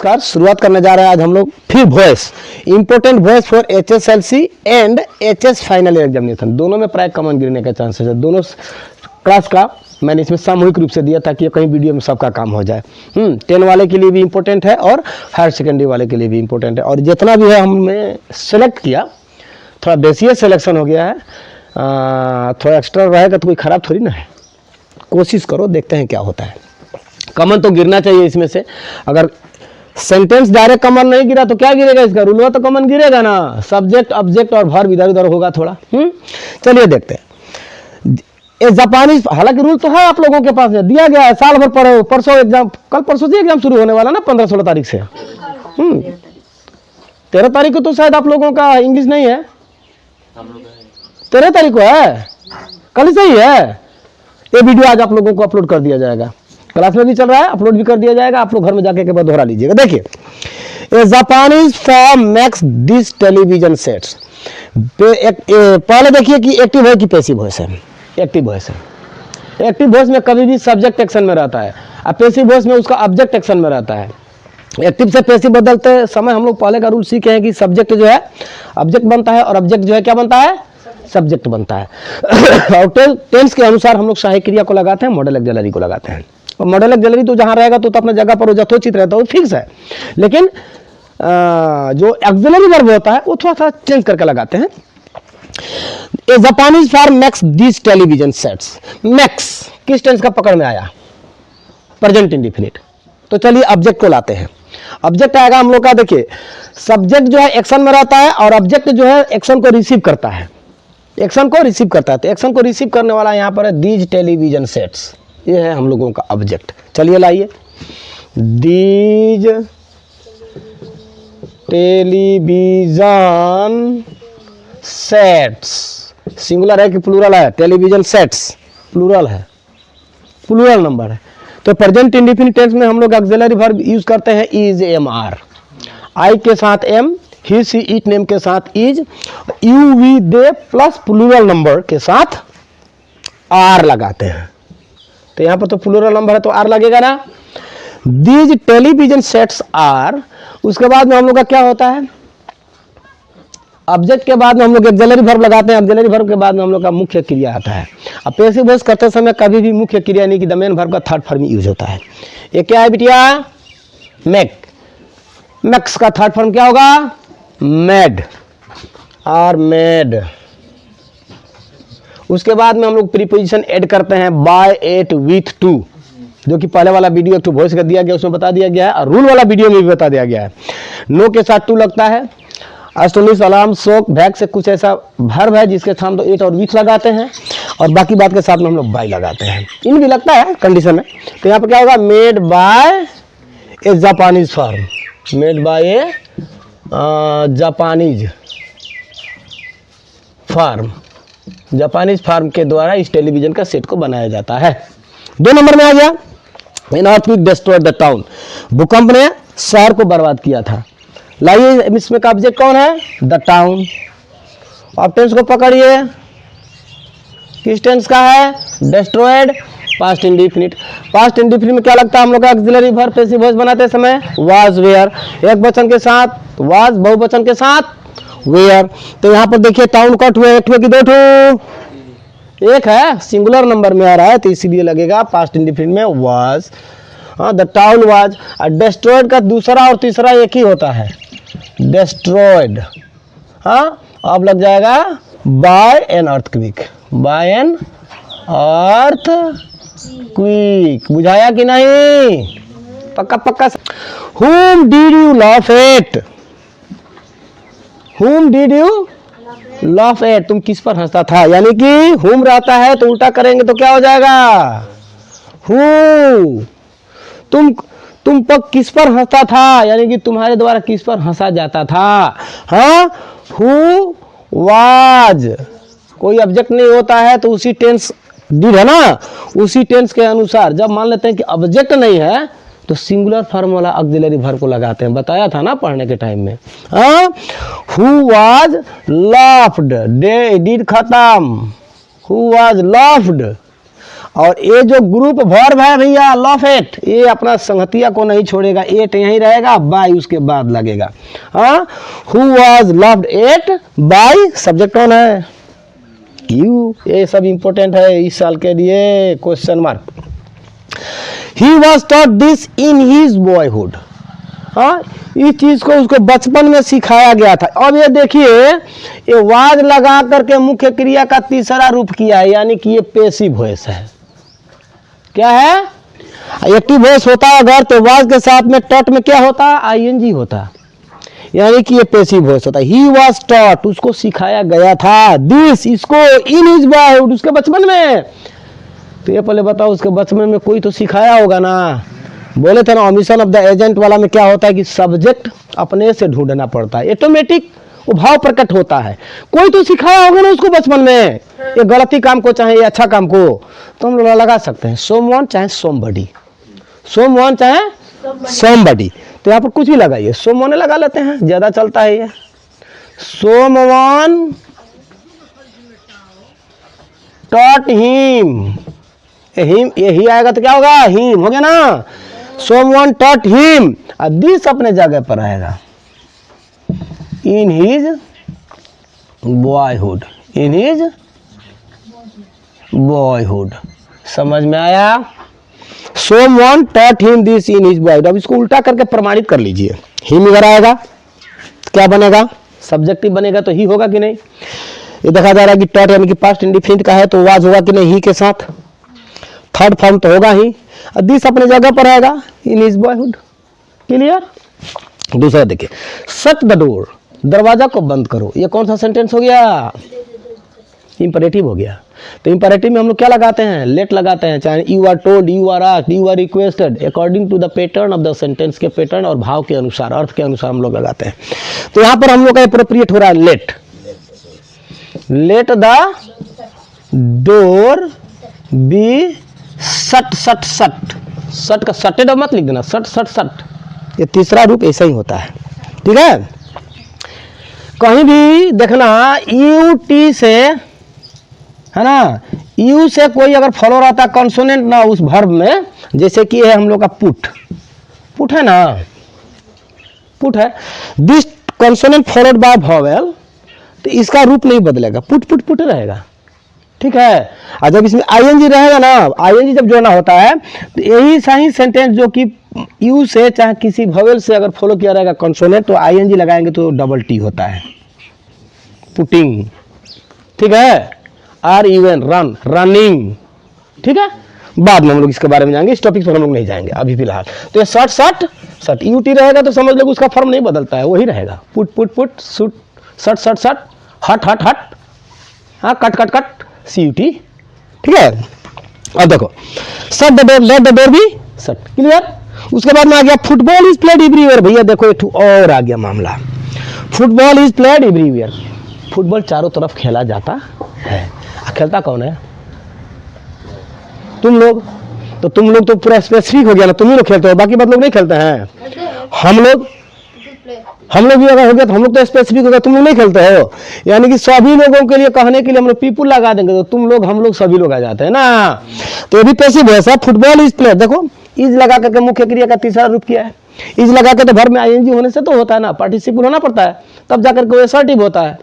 नमस्कार। शुरुआत करने जा रहे हैं आज हम लोग फिर voice, important voice for HSLC and HS final examination. दोनों में प्राय कॉमन गिरने का चांसेस है। दोनों क्लास का मैंने इसमें सामूहिक रूप से दिया ताकि कहीं वीडियो में सबका काम हो जाए। 10 वाले के लिए भी इम्पोर्टेंट है और हायर सेकेंडरी वाले के लिए भी इम्पोर्टेंट है। और जितना भी है हमने सेलेक्ट किया, थोड़ा बेसिक सिलेक्शन हो गया है, थोड़ा एक्स्ट्रा रहेगा तो कोई ख़राब थोड़ी ना है। कोशिश करो, देखते हैं क्या होता है। कॉमन तो गिरना चाहिए इसमें से। अगर सेंटेंस डायरेक्ट कॉमन नहीं गिरा तो क्या गिरेगा? इसका रूल तो कॉमन गिरेगा ना। सब्जेक्ट, ऑब्जेक्ट और वर्ब इधर उधर होगा थोड़ा। चलिए देखते हैं। ये जापानी, हालांकि रूल तो है आप लोगों के पास, है दिया गया है। साल भर पढ़ो, परसों एग्जाम, कल परसों से एग्जाम शुरू होने वाला ना, 15-16 तारीख से। 13 तारीख को तो शायद आप लोगों का इंग्लिश नहीं है। 13 तारीख को है, कल से ही है। ये वीडियो आज आप लोगों को अपलोड कर दिया जाएगा। क्लास में भी चल रहा है, अपलोड भी कर दिया जाएगा। आप लोग घर में जाके के बाद दोहरा लीजिएगा। देखिए, Japanese firm makes this television sets. पहले देखिए कि एक्टिव है कि पैसिव वॉइस है। एक्टिव वॉइस है। एक्टिव वॉइस में कभी भी सब्जेक्ट एक्शन में रहता है और पैसिव वॉइस में उसका ऑब्जेक्ट एक्शन में रहता है। एक्टिव से पैसिव बदलते समय हम लोग पहले का रूल सीखे हैं कि सब्जेक्ट जो है ऑब्जेक्ट बनता है और ऑब्जेक्ट जो है क्या बनता है? सब्जेक्ट बनता है। और टेंस के अनुसार हम लोग सहायक क्रिया को लगाते हैं, मॉडल ऑक्सिलरी को लगाते हैं। और मॉडल ऑक्सिलरी तो जहां रहेगा तो अपने जगह पर यथोचित रहता है, वो फिक्स है। लेकिन जो ऑक्सिलरी वर्ब होता है वो थोड़ा सा चेंज करके लगाते हैं। A Japanese firm makes this television sets. Makes किस टेंस का पकड़ में आया? Present indefinite. तो चलिए ऑब्जेक्ट को लाते हैं। ऑब्जेक्ट आएगा हम लोग का, देखिए सब्जेक्ट जो है एक्शन में रहता है और ऑब्जेक्ट जो है एक्शन को रिसीव करता है। एक्शन को रिसीव करता है, तो एक्शन को रिसीव करने वाला यहाँ पर है दीज टेलीविजन सेट्स। ये है हम लोगों का ऑब्जेक्ट। चलिए लाइए, दीज टेलीविजन सेट्स। सिंगुलर है कि प्लूरल है? टेलीविजन सेट्स प्लूरल है, प्लूरल नंबर है। तो प्रेजेंट इंडेफिनिट टेंस में हम लोग ऑक्सिलरी वर्ब यूज करते हैं इज, एम, आर। आई के साथ am, he she it name के साथ is, you we they plus plural number के साथ आर लगाते हैं। तो यहां पर तो प्लूरल नंबर है तो आर लगेगा ना। These television sets are. उसके बाद में हम लोग का क्या होता है? ऑब्जेक्ट के बाद में हम लोग ऑक्सिलरी वर्ब लगाते हैं। ऑक्सिलरी वर्ब के बाद में हम लोग का मुख्य क्रिया आता है। अब पैसिव वॉइस करते समय कभी भी मुख्य क्रिया नहीं की द मेन वर्ब का थर्ड फॉर्म यूज होता है। ये क्या है बिटिया? मेक। मैक्स का थर्ड फॉर्म क्या होगा? मेड और मेड। उसके बाद में हम लोग प्रीपोजिशन ऐड करते हैं बाय, एट, विथ, टू, जो कि पहले वाला वीडियो टू वॉइस का दिया गया उसमें बता दिया गया है और रूल वाला वीडियो में भी बता दिया गया है। नो के साथ टू लगता है। एस्टोनिश, अलार्म, शॉक, भैक से कुछ ऐसा वर्ब है जिसके साथ तो एट और विथ लगाते हैं और बाकी बात के साथ में हम लोग बाय लगाते हैं। इन भी लगता है कंडीशन में। तो यहाँ पर क्या होगा? Made by a Japanese firm. Made by a Japanese firm. Japanese firm के द्वारा इस टेलीविजन का सेट को बनाया जाता है। 2 नंबर में आ गया, इन अर्थक्वेक डिस्ट्रॉयड द टाउन। भूकंप ने शहर को बर्बाद किया था। लाइए, इसमें का ऑब्जेक्ट कौन है? The town. अब टेंस को पकड़िए, किस टेंस का है? Destroyed, past indefinite. Past indefinite में क्या लगता है हम लोग का? ऑक्सिलरी वर्ब पैसिव वॉइस बनाते समय वाज, वेयर। एक वचन के साथ वाज, बहुवचन के साथ वेयर। तो यहाँ पर देखिए टाउन कट हुए, एक की 2 ठो, एक है सिंगुलर नंबर में आ रहा है तो इसीलिए लगेगा पास्ट इंडेफिनिट में was. The town was. Destroyed का दूसरा और तीसरा एक ही होता है, डिस्ट्रॉयड। अब लग जाएगा by an earthquake. By an earthquake. बुझाया कि नहीं? पक्का पक्का। Whom did you laugh at? Whom did you laugh at? तुम किस पर हंसता था? यानी कि whom रहता है तो उल्टा करेंगे तो क्या हो जाएगा? Who। तुम पर किस पर हंसता था? यानी कि तुम्हारे द्वारा किस पर हंसा जाता था? हाँ, who was। कोई ऑब्जेक्ट नहीं होता है तो उसी टेंस डिड है ना, उसी टेंस के अनुसार जब मान लेते हैं कि ऑब्जेक्ट नहीं है तो सिंगुलर फॉर्म वाला ऑक्सिलरी वर्ब को लगाते हैं। बताया था ना पढ़ने के टाइम में। हु वाज लाफ्ड, डिड खत्म, हु वाज लाफ्ड। और ये जो ग्रुप वर्ब है भैया लव एट, ये अपना संगतिया को नहीं छोड़ेगा, एट यहीं रहेगा, बाय उसके बाद लगेगा। हाँ, who was loved at by, subject कौन है? यू। ये सब इंपॉर्टेंट है इस साल के लिए, question mark. He was taught this in his boyhood. हाँ, इस चीज को उसको बचपन में सिखाया गया था। अब ये देखिए, ये वाज लगा करके मुख्य क्रिया का तीसरा रूप किया है, यानी कि ये पेसिव वॉइस है। क्या है? एक्टिव वॉइस होता अगर तो वाज के साथ में टॉट में क्या होता? आईएनजी होता, यानी कि ये पेसिव वॉइस होता है। ही वाज टॉट, उसको सिखाया गया था, दिस, इसको, इन हिज बॉयहुड, उसके बचपन में। तो ये पहले बताओ, उसके बचपन में कोई तो सिखाया होगा ना। बोले थे ना ओमिशन ऑफ द एजेंट वाला में क्या होता है कि सब्जेक्ट अपने से ढूंढना पड़ता है, ऑटोमेटिक वो भाव प्रकट होता है। कोई तो सिखाया होगा ना उसको बचपन में, ये गलती काम को चाहे ये अच्छा काम को, तो हम लोग लगा सकते हैं सोमवन चाहे सोमबडी, सोमवन चाहे सोमबडी। तो यहाँ पर कुछ भी लगाइए, सोमवन लगा लेते हैं, ज्यादा चलता है ये। सोमवन टॉट हिम, हिम यही आएगा तो क्या होगा? हिम हो गया ना। सोमवन टॉट हिम, और दिस अपने जगह पर आएगा, in his boyhood, in his boyhood. समझ में आया? Someone taught him this in his boyhood. अब इसको उल्टा करके प्रमाणित कर लीजिए। हिम इधर आएगा तो क्या बनेगा? सब्जेक्टिव बनेगा, तो ही होगा कि नहीं? ये देखा जा रहा है कि टॉट यानी कि पास्ट इंडिफिनिट का है, तो वाज होगा कि नहीं ही के साथ? थर्ड फॉर्म तो होगा ही। दिस अपने जगह पर आएगा, इन हिज बॉयहुड। क्लियर? दूसरा देखिए, शट द डोर, दरवाजा को बंद करो। ये कौन सा सेंटेंस हो गया? इंपरेटिव हो गया। तो इंपरेटिव में हम लोग क्या लगाते हैं? लेट लगाते हैं, चाहे you are told, you are asked, you are requested, according to the pattern of the sentence के पैटर्न और भाव के अनुसार, अर्थ के अनुसार हम लोग लगाते हैं। तो यहाँ पर हम लोग का अप्रोप्रिएट हो रहा है let, let the door be shut, shut shut, सट का सटेड मत लिख देना, सट सट सट, ये तीसरा रूप ऐसा ही होता है। ठीक है? कहीं भी देखना यू टी से, है ना, यू से कोई अगर फॉलो रहता कॉन्सोनेंट ना उस वर्ब में, जैसे कि है हम लोग का पुट, पुट है ना, पुट है, this consonant followed by vowel, तो इसका रूप नहीं बदलेगा, पुट पुट पुट रहेगा। ठीक है? और जब इसमें आईएनजी रहेगा ना, आईएनजी जब जोड़ना होता है, तो यही सही सेंटेंस जो कि यू से चाहे किसी वोवेल से अगर फॉलो किया रहेगा कॉन्सोनेंट, तो आईएनजी लगाएंगे तो डबल टी होता है, पुटिंग। ठीक है? Or even, run, running. ठीक है? बाद में हम लोग इसके बारे में जाएंगे, इस टॉपिक पर हम लोग नहीं जाएंगे अभी फिलहाल। तो ये shirt shirt shirt, U T रहेगा तो समझ लो उसका फॉर्म नहीं बदलता है, वही रहेगा, put put put, shut, shirt shirt shirt, hut hut हट, हाँ, कट कट कट, CUT। ठीक है? अब देखो, shut the door, late the door be shut. Clear? उसके बाद में आ गया फुटबॉल इज प्लेड एवरीवेयर। भैया देखो एक और आ गया मामला, football is played everywhere. Football चारों तरफ खेला जाता है। खेलता कौन है? तुम लोग। तो तुम लोग तो पूरा स्पेसिफिक हो गया ना, तुम ही लोग खेलते हो, बाकी लोग नहीं खेलते हैं। हम लोग भी अगर हो गया तो हम लोग तो स्पेसिफिक हो गया, तुम लोग नहीं खेलते हो। यानी कि सभी लोगों के लिए कहने के लिए हम लोग पीपुल लगा देंगे, तो तुम लोग, हम लोग, सभी लोग आ जाते हैं ना। तो ये भी पैसिव है सर। फुटबॉल इज प्लेड, देखो इज लगा करके मुख्य क्रिया का तीसरा रूप किया है। इज लगा के तो वर्ब में आईएनजी होने से तो होता है ना, पार्टिसिपल होना पड़ता है, तब जाकर के वो असर्टिव होता है,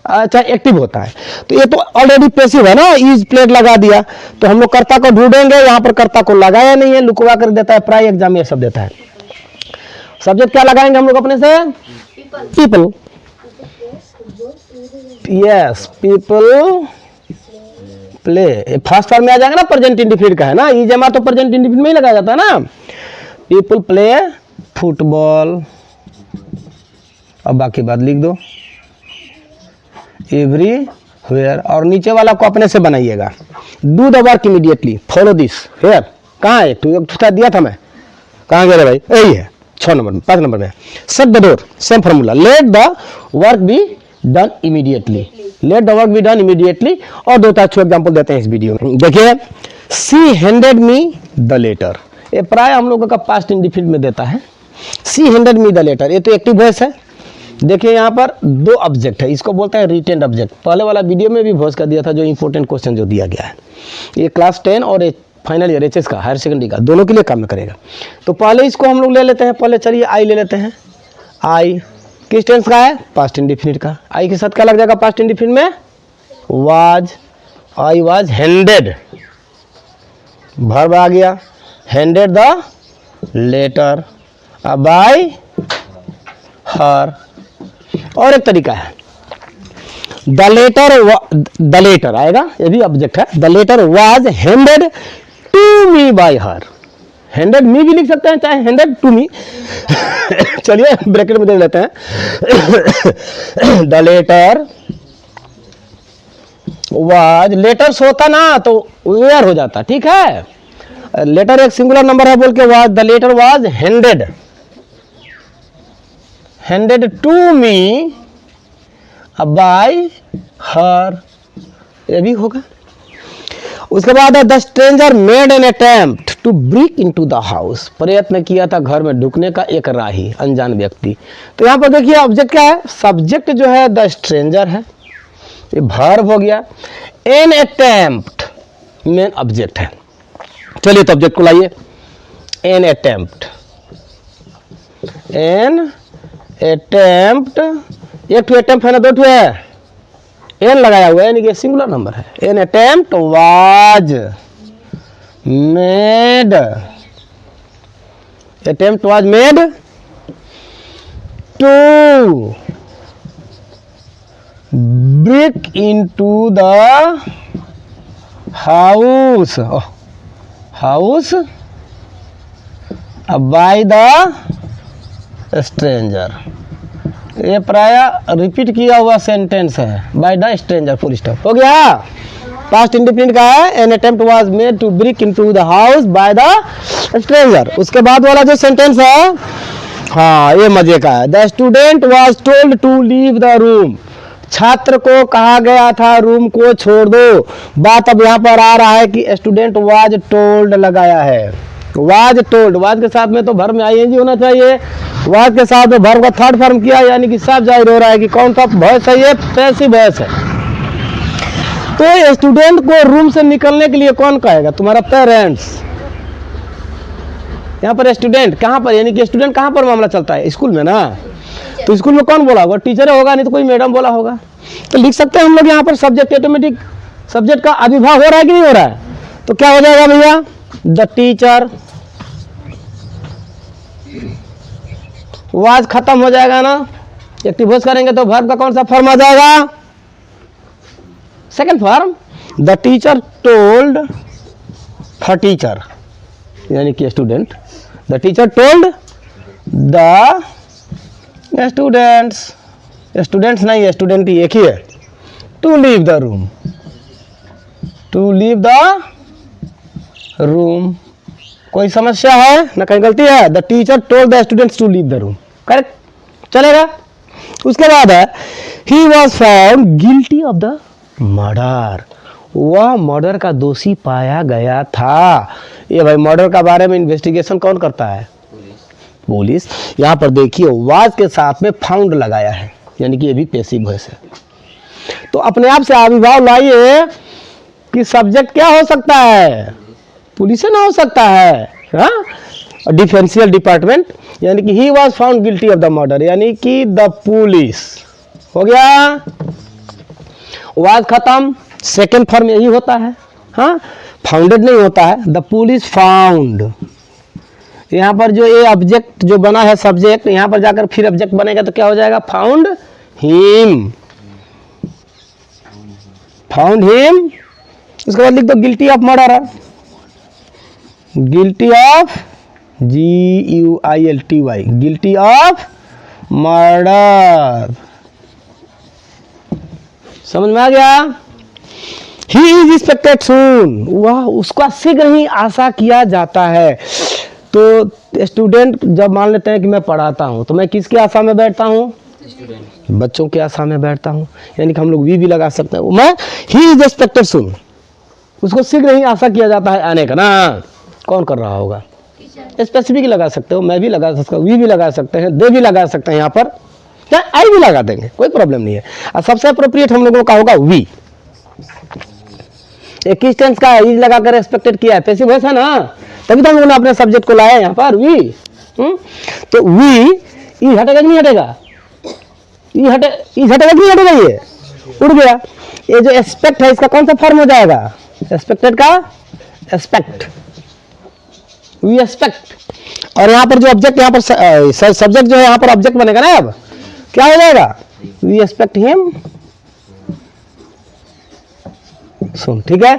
अच्छा एक्टिव होता है। तो ये तो ऑलरेडी पैसिव है ना, इज प्लेड लगा दिया। तो हम लोग कर्ता को ढूंढेंगे, यहाँ पर कर्ता को लगाया नहीं है, लुकवा कर देता है, प्राय एग्जाम में सब देता है। सब्जेक्ट क्या लगाएंगे हम लोग अपने से? People. Yes, people play. First form में आ जाएगा ना, प्रेजेंट इंडिफिनिट का है ना, इज एमा तो प्रेजेंट इंडिफिनिट में ही लगाया जाता है ना। पीपल प्ले फुटबॉल, अब बाकी बात लिख दो, एवरीवेयर, और नीचे वाला को अपने से बनाइएगा। Do the work immediately, follow this here. कहाँ है? तो दिया था मैं, कहाँ गया भाई? यही है 6 नंबर में, 5 नंबर में। Shut the door, same formula, let the work be done immediately, let the work be done immediately. और 2-4 एग्जाम्पल देते हैं इस वीडियो में। देखिए, सी हैंडेड मी द लेटर, ये प्राय हम लोगों का पास्ट इंडिफिनिट में देता है। सी हैंडेड मी द लेटर, ये तो एक्टिव वॉइस है, देखिए यहाँ पर दो ऑब्जेक्ट है, इसको बोलते हैं रिटेन ऑब्जेक्ट। पहले वाला वीडियो में भी भोज कर दिया था जो इंपॉर्टेंट क्वेश्चन जो दिया गया है, ये क्लास 10 और फाइनल ईयर एचएस का, हायर सेकेंडरी का, दोनों के लिए काम करेगा। तो पहले इसको हम लोग ले लेते हैं, पहले चलिए आई ले लेते हैं। आई किस टेंस का है? पास्ट इंडेफिनिट का। आई के साथ क्या लग जाएगा पास्ट इंडेफिनिट में? Was. I was handed, verb आ गया, handed the letter by her. और एक तरीका है, द लेटर आएगा, ये भी ऑब्जेक्ट है। The letter was handed to me by her. Handed me भी लिख सकते हैं, चाहे हैंडेड टू मी। चलिए ब्रैकेट में दे लेते हैं। द लेटर वाज, लेटर्स होता ना तो वेयर हो जाता, ठीक है। लेटर एक सिंगुलर नंबर है बोल के was, the letter was handed to me by her, ये भी होगा। उसके बाद है the stranger made an attempt to break into the house. प्रयत्न किया था घर में ढुकने का एक राही, अनजान व्यक्ति। तो यहाँ पर देखिए ऑब्जेक्ट क्या है? सब्जेक्ट जो है द स्ट्रेंजर है, ये वर्ब हो गया। एन अटेम्प्ट मेन ऑब्जेक्ट है। चलिए तो ऑब्जेक्ट को लाइए। एन अटेम्प्ट, एन अटेम्प्ट, एक ठो अटेम्प्ट है ना, दो ठो है, एन लगाया हुआ है, यानी कि सिंगुलर नंबर है। An attempt was made, attempt was made to break into the house, house by the stranger. ये प्राय रिपीट किया हुआ सेंटेंस है, by the stranger, full stop. हो गया। पास्ट इंडेफिनिट का है, an attempt was made to break into the house by the stranger. उसके बाद वाला जो सेंटेंस है, हाँ ये मजे का है। The student was told to leave the room. छात्र को कहा गया था रूम को छोड़ दो। बात अब यहाँ पर आ रहा है कि स्टूडेंट वाज टोल्ड लगाया है। वाज टोल्ड, वाज के साथ में तो वर्ब में आईएनजी होना चाहिए। वाज के साथ में वर्ब का थर्ड फॉर्म किया, यानी कि साफ जाहिर हो रहा है कि कौन सा वॉइस है, ये पैसिव वॉइस है। तो स्टूडेंट को रूम से निकलने के लिए कौन कहेगा? तुम्हारा पेरेंट्स। यहाँ पर स्टूडेंट कहाँ पर, यानी कि स्टूडेंट कहाँ पर मामला चलता है? स्कूल में ना। तो स्कूल में कौन बोला होगा? टीचर होगा, नहीं तो कोई मैडम बोला होगा। तो लिख सकते हैं हम लोग यहाँ पर सब्जेक्ट, ऑटोमेटिक सब्जेक्ट का आविर्भाव हो रहा है कि नहीं हो रहा है? तो क्या हो जाएगा भैया? द टीचर वाज खत्म हो जाएगा ना, एक्टिव वॉइस करेंगे तो वर्ब का कौन सा फॉर्म आ जाएगा? Second form. The teacher told the teacher, यानी कि student. The teacher told the students, students नहीं, स्टूडेंट ही एक ही है। To leave the room, to leave the room. कोई समस्या है ना, कहीं गलती है? The teacher told the students to leave the room, correct चलेगा। उसके बाद है he was found guilty of the murder. वह मर्डर का दोषी पाया गया था। ये भाई मर्डर का बारे में इन्वेस्टिगेशन कौन करता है? पुलिस। यहाँ पर देखिए वाज के साथ में फाउंड लगाया है, यानी कि ये भी पैसिव वॉइस है। तो अपने आप से आविर्भाव लाइए कि सब्जेक्ट क्या हो सकता है? पुलिस ना हो सकता है, हाँ, डिफेंशियल डिपार्टमेंट, यानी कि he was found guilty of the murder, यानी कि द पुलिस। हो गया। वाज खत्म, सेकेंड फॉर्म यही होता है, हाँ, फाउंडेड नहीं होता है। द पुलिस फाउंड, यहाँ पर जो ये ऑब्जेक्ट जो बना है सब्जेक्ट, यहाँ पर जाकर फिर ऑब्जेक्ट बनेगा तो क्या हो जाएगा? Found him, found him. उसके बाद लिख दो guilty of murder, guilty of GUILTY, guilty of murder. समझ में आ गया? ही इज एक्सपेक्टेड सून, वह उसका शीघ्र ही आशा किया जाता है। तो स्टूडेंट जब मान लेते हैं कि मैं पढ़ाता हूं, तो मैं किसकी आशा में बैठता हूं? बच्चों की आशा में बैठता हूं, यानी कि हम लोग भी लगा सकते हैं। मैं ही इज एक्सपेक्टेड सून, उसको शीघ्र ही आशा किया जाता है आने का ना। कौन कर रहा होगा? स्पेसिफिक लगा सकते हो, मैं भी लगा सकता हूँ, वी भी लगा सकते हैं, दे भी लगा सकते हैं यहाँ पर, क्या आई भी लगा देंगे, कोई प्रॉब्लम नहीं है। और सबसे अप्रोप्रिएट हम लोगों का होगा वी। एक किस टेंस का इज लगाकर एक्सपेक्टेड किया है, पैसिव वॉइस है ना, तभी तो हम लोगों ने अपने सब्जेक्ट को लाया यहाँ पर वी। तो वी, ई हटेगा कि नहीं हटेगा, ई हटेगा कि नहीं हटेगा, ये उड़ गया। ये जो एक्सपेक्ट है इसका कौन सा फॉर्म हो जाएगा, एक्सपेक्टेड का एक्सपेक्ट, वी एक्सपेक्ट। और यहाँ पर जो ऑब्जेक्ट, यहाँ पर सब्जेक्ट जो है यहाँ पर ऑब्जेक्ट बनेगा ना, अब क्या हो जाएगा, वी एक्सपेक्ट हिम सुन, ठीक है।